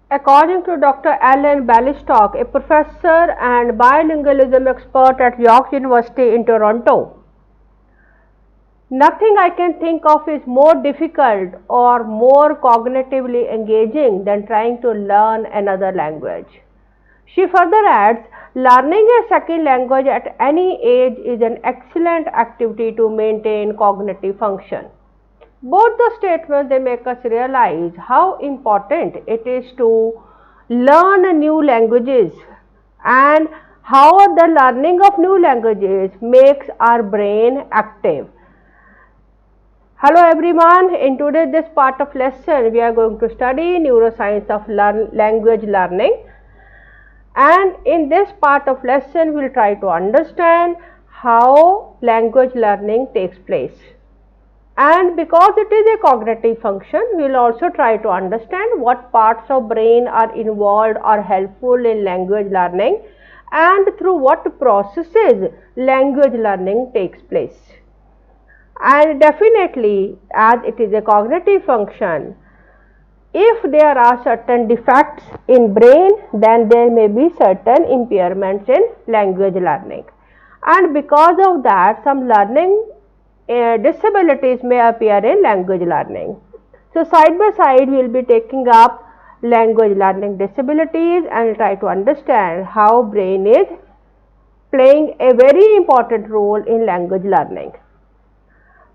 According to Dr. Alan Ballistock, a professor and bilingualism expert at York University in Toronto, nothing I can think of is more difficult or more cognitively engaging than trying to learn another language. She further adds, learning a second language at any age is an excellent activity to maintain cognitive function. Both the statements they make us realize how important it is to learn new languages and how the learning of new languages makes our brain active. Hello everyone, in today's this part of lesson we are going to study neuroscience of language learning, and in this part of lesson we will try to understand how language learning takes place. And because it is a cognitive function, we will also try to understand what parts of brain are involved or helpful in language learning and through what processes language learning takes place. And definitely, as it is a cognitive function, if there are certain defects in brain, then there may be certain impairments in language learning. And because of that, some learning disabilities may appear in language learning. So side by side we will be taking up language learning disabilities and try to understand how brain is playing a very important role in language learning.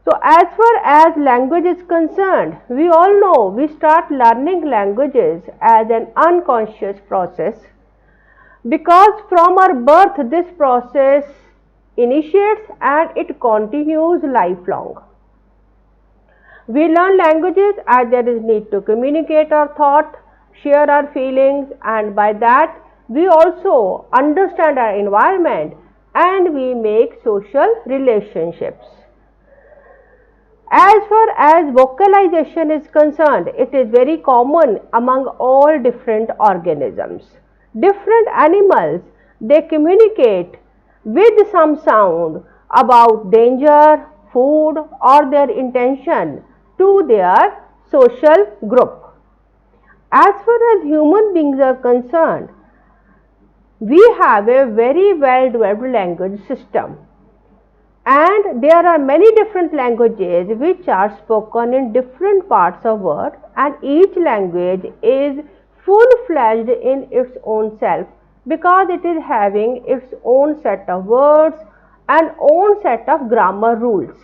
So as far as language is concerned, we all know we start learning languages as an unconscious process, because from our birth this process initiates and it continues lifelong. We learn languages as there is need to communicate our thought, share our feelings, and by that we also understand our environment and we make social relationships. As far as vocalization is concerned, it is very common among all different organisms. Different animals, they communicate with some sound about danger, food or their intention to their social group. As far as human beings are concerned, we have a very well developed language system, and there are many different languages which are spoken in different parts of the world, and each language is full-fledged in its own self because it is having its own set of words and own set of grammar rules,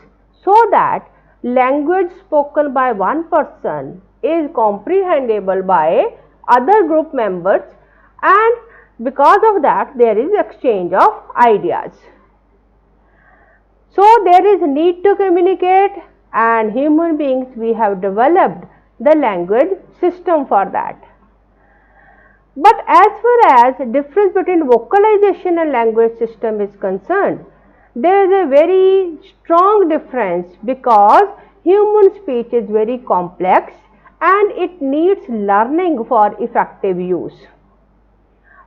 so that language spoken by one person is comprehensible by other group members, and because of that there is exchange of ideas. So there is need to communicate, and human beings we have developed the language system for that. But as far as difference between vocalization and language system is concerned, there is a very strong difference because human speech is very complex and it needs learning for effective use.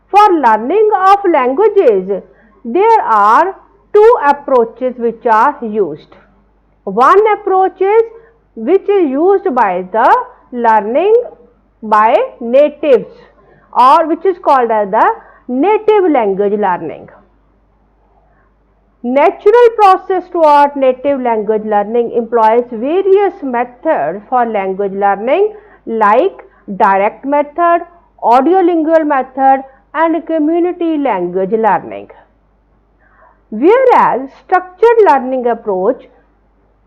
For learning of languages, there are two approaches which are used. One approach is which is used by the learning by natives, or which is called as the native language learning. Natural process toward native language learning employs various methods for language learning like direct method, audiolingual method and community language learning. Whereas structured learning approach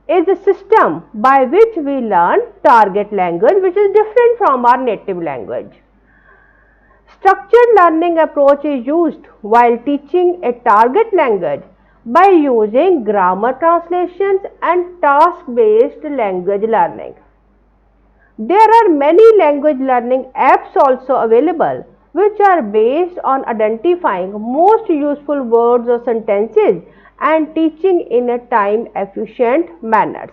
is a system by which we learn target language which is different from our native language. Structured learning approach is used while teaching a target language by using grammar translations and task-based language learning. There are many language learning apps also available which are based on identifying most useful words or sentences and teaching in a time-efficient manner.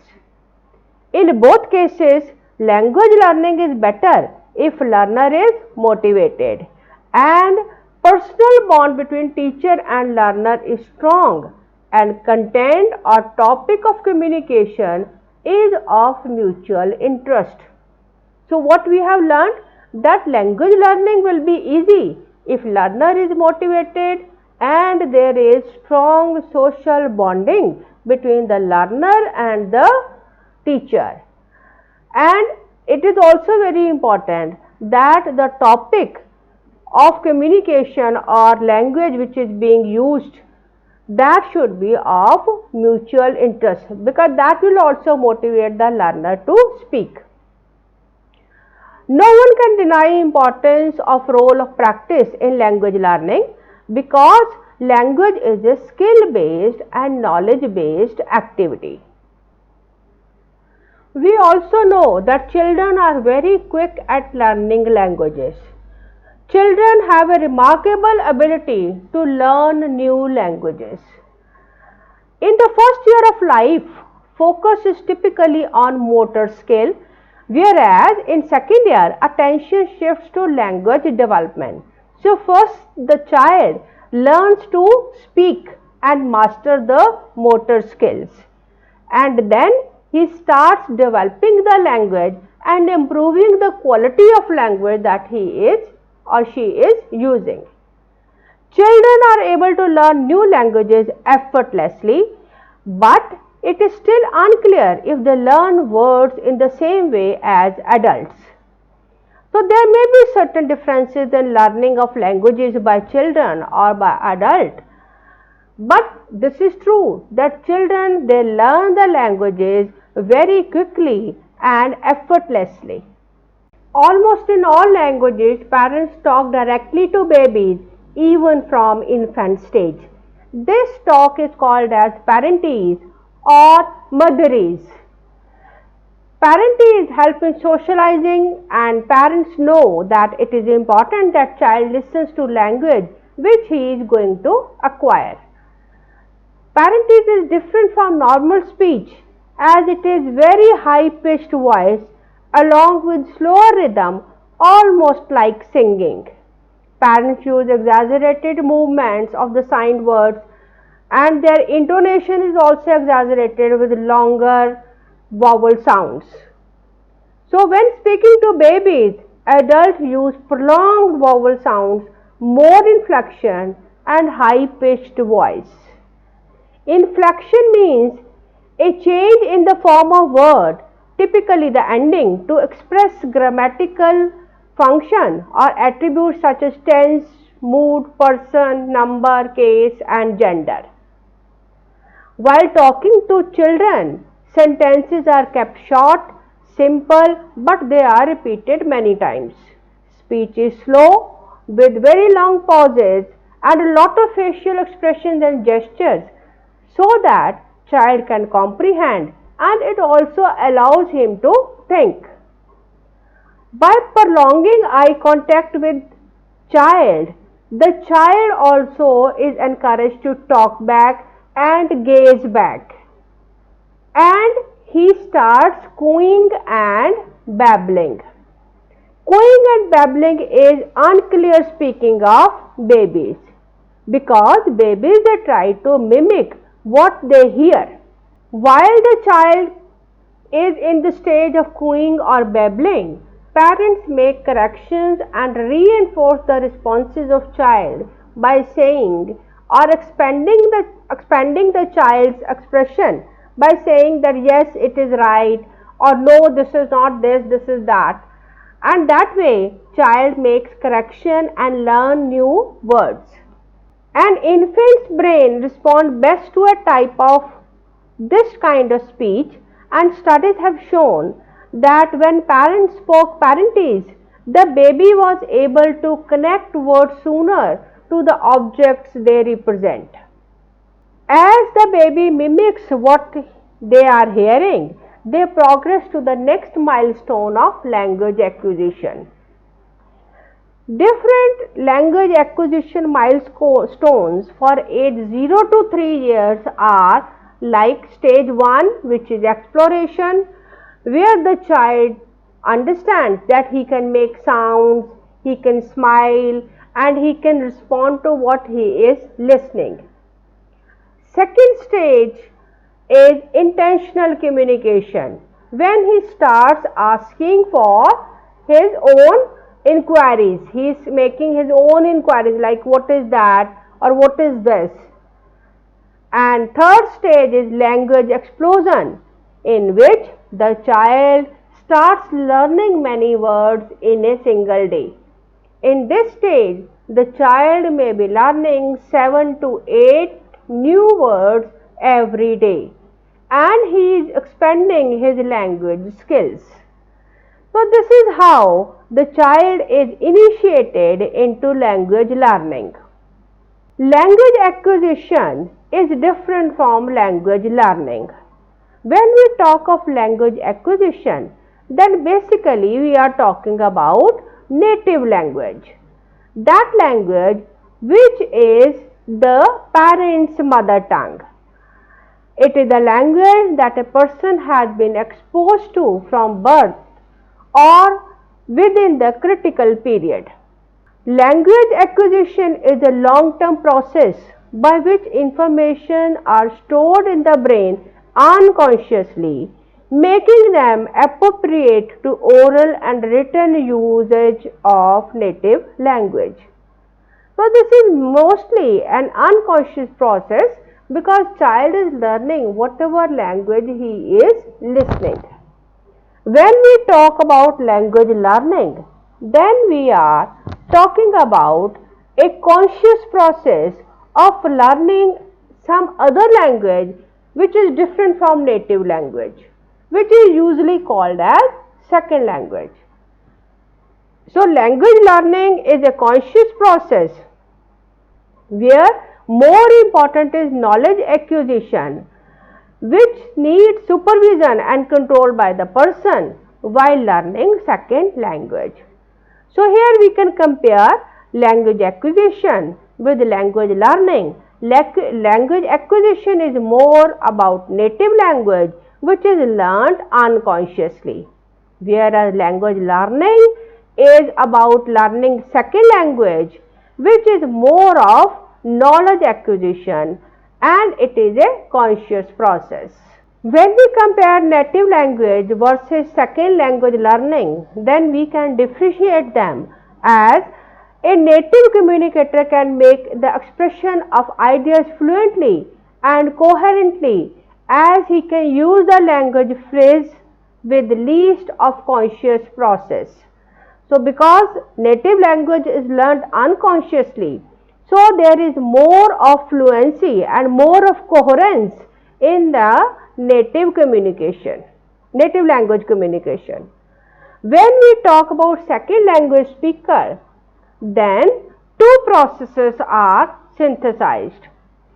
In both cases, language learning is better if learner is motivated and personal bond between teacher and learner is strong and content or topic of communication is of mutual interest. So what we have learned? that language learning will be easy if learner is motivated and there is strong social bonding between the learner and the teacher. And it is also very important that the topic of communication or language which is being used, that should be of mutual interest, because that will also motivate the learner to speak. No one can deny importance of role of practice in language learning, because language is a skill based and knowledge based activity. We also know that children are very quick at learning languages. Children have a remarkable ability to learn new languages. In the first year of life, focus is typically on motor skill, whereas in second year, attention shifts to language development. So first the child learns to speak and master the motor skills, and then he starts developing the language and improving the quality of language that he is or she is using. Children are able to learn new languages effortlessly, but it is still unclear if they learn words in the same way as adults. So there may be certain differences in learning of languages by children or by adults. But this is true that children, they learn the languages very quickly and effortlessly. Almost in all languages, parents talk directly to babies even from infant stage. This talk is called as parentese or motherese. Parentese help in socializing, and parents know that it is important that child listens to language which he is going to acquire. Parentese is different from normal speech, as it is very high-pitched voice along with slower rhythm, almost like singing. Parents use exaggerated movements of the signed words, and their intonation is also exaggerated with longer vowel sounds. So when speaking to babies, adults use prolonged vowel sounds, more inflection and high-pitched voice. Inflection means a change in the form of word, typically the ending, to express grammatical function or attributes such as tense, mood, person, number, case and gender. While talking to children, sentences are kept short, simple, but they are repeated many times. Speech is slow with very long pauses and a lot of facial expressions and gestures, so that child can comprehend, and it also allows him to think. By prolonging eye contact with child, the child also is encouraged to talk back and gaze back, and he starts cooing and babbling. Cooing and babbling is unclear speaking of babies, because babies, they try to mimic what they hear. While the child is in the stage of cooing or babbling, parents make corrections and reinforce the responses of child by saying or expanding the child's expression by saying that yes, it is right, or no, this is not this, this is that. And that way child makes correction and learn new words. An infant's brain responds best to a type of this kind of speech, and studies have shown that when parents spoke parentese, the baby was able to connect words sooner to the objects they represent. As the baby mimics what they are hearing, they progress to the next milestone of language acquisition. Different language acquisition milestones for age 0 to 3 years are like stage 1, which is exploration, where the child understands that he can make sounds, he can smile, and he can respond to what he is listening. Second stage is intentional communication, when he starts asking for his own inquiries. He is making his own inquiries like what is that or what is this. And third stage is language explosion, in which the child starts learning many words in a single day. In this stage, the child may be learning 7 to 8 new words every day, and he is expanding his language skills. So this is how the child is initiated into language learning. Language acquisition is different from language learning. When we talk of language acquisition, then basically we are talking about native language. That language which is the parent's mother tongue. It is a language that a person has been exposed to from birth or within the critical period. Language acquisition is a long-term process by which information are stored in the brain unconsciously, making them appropriate to oral and written usage of native language. So this is mostly an unconscious process because child is learning whatever language he is listening. When we talk about language learning, then we are talking about a conscious process of learning some other language which is different from native language, which is usually called as second language. So language learning is a conscious process where more important is knowledge acquisition, which needs supervision and control by the person while learning second language. So here we can compare language acquisition with language learning. Language acquisition is more about native language which is learned unconsciously, whereas language learning is about learning second language which is more of knowledge acquisition, and it is a conscious process. When we compare native language versus second language learning, then we can differentiate them as a native communicator can make the expression of ideas fluently and coherently as he can use the language phrase with least of conscious process. So because native language is learned unconsciously, so there is more of fluency and more of coherence in the native communication, native language communication. When we talk about second language speaker, then two processes are synthesized.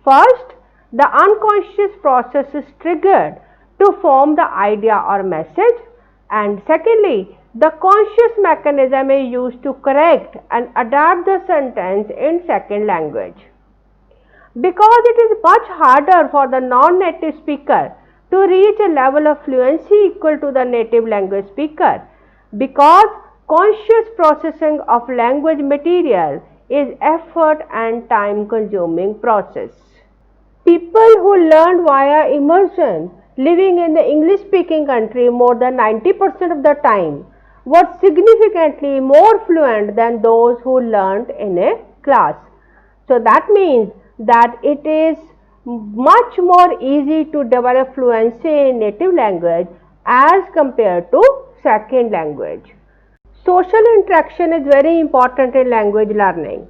First, the unconscious process is triggered to form the idea or message, and secondly, the conscious mechanism is used to correct and adapt the sentence in second language. Because it is much harder for the non-native speaker to reach a level of fluency equal to the native language speaker, because conscious processing of language material is effort and time consuming process. People who learn via immersion living in the English speaking country more than 90% of the time were significantly more fluent than those who learned in a class. So that means that it is much more easy to develop fluency in native language as compared to second language. Social interaction is very important in language learning.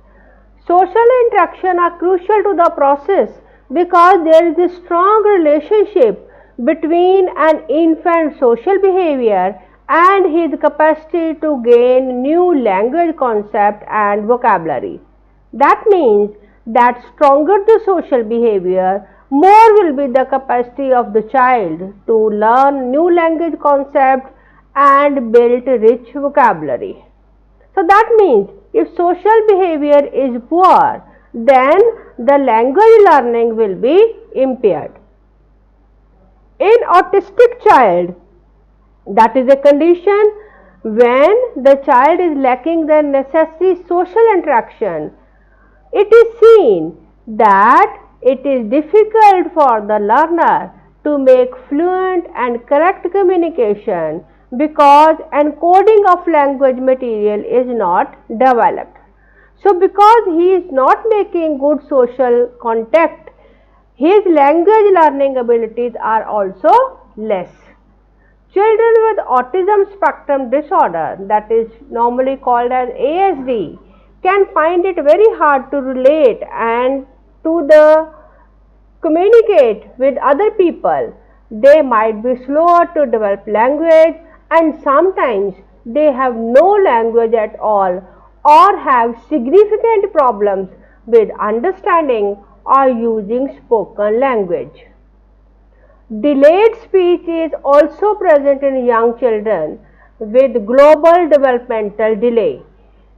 Social interaction are crucial to the process because there is a strong relationship between an infant's social behavior and his capacity to gain new language concept and vocabulary. That means that stronger the social behavior, more will be the capacity of the child to learn new language concepts and build rich vocabulary. So that means if social behavior is poor, then the language learning will be impaired. In autistic child, that is a condition when the child is lacking the necessary social interaction, it is seen that it is difficult for the learner to make fluent and correct communication because encoding of language material is not developed. So because he is not making good social contact, his language learning abilities are also less. Children with autism spectrum disorder, that is normally called as ASD, can find it very hard to relate and to communicate with other people. They might be slower to develop language, and sometimes they have no language at all or have significant problems with understanding or using spoken language. Delayed speech is also present in young children with global developmental delay,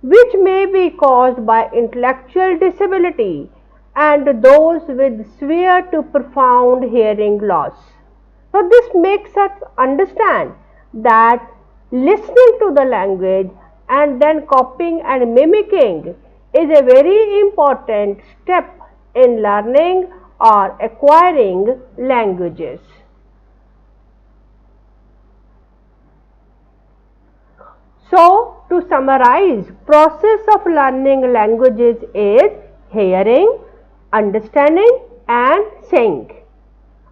which may be caused by intellectual disability and those with severe to profound hearing loss. So, this makes us understand that listening to the language and then copying and mimicking is a very important step in learning or acquiring languages. So, to summarize, process of learning languages is hearing, understanding and saying.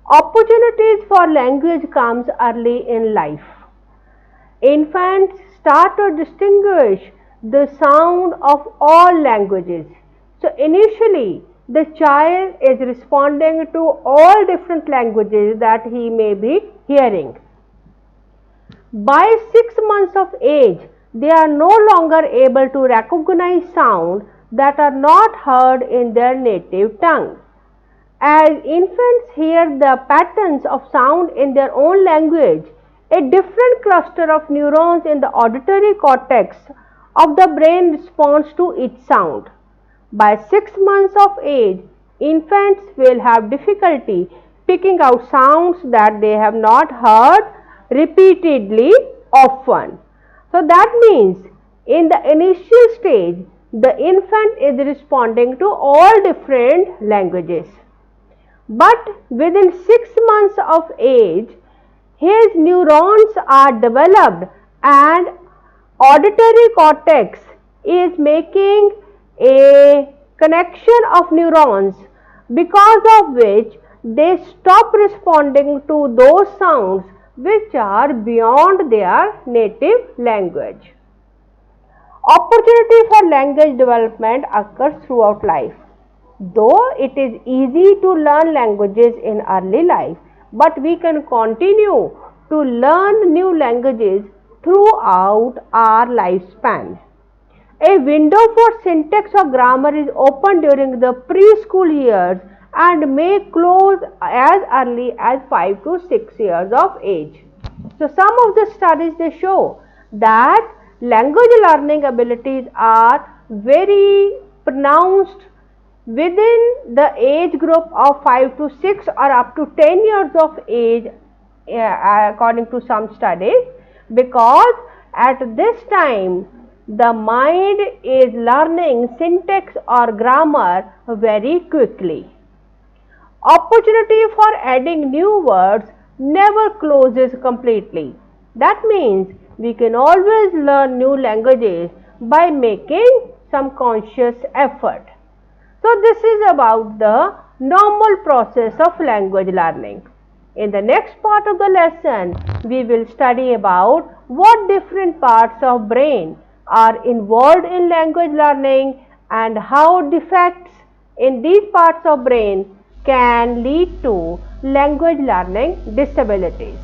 Opportunities for language comes early in life. Infants start to distinguish the sound of all languages. So initially the child is responding to all different languages that he may be hearing. By 6 months of age, they are no longer able to recognize sounds that are not heard in their native tongue. As infants hear the patterns of sound in their own language, a different cluster of neurons in the auditory cortex of the brain responds to each sound. By 6 months of age, infants will have difficulty picking out sounds that they have not heard repeatedly often. So that means in the initial stage, the infant is responding to all different languages. But within 6 months of age, his neurons are developed and auditory cortex is making a connection of neurons, because of which they stop responding to those sounds which are beyond their native language. Opportunity for language development occurs throughout life. Though it is easy to learn languages in early life, but we can continue to learn new languages throughout our lifespan. A window for syntax or grammar is open during the preschool years and may close as early as 5 to 6 years of age. So some of the studies they show that language learning abilities are very pronounced within the age group of 5 to 6 or up to 10 years of age, according to some studies, because at this time the mind is learning syntax or grammar very quickly. Opportunity for adding new words never closes completely. That means we can always learn new languages by making some conscious effort. So this is about the normal process of language learning. In the next part of the lesson, we will study about what different parts of brain are involved in language learning and how defects in these parts of brain can lead to language learning disabilities.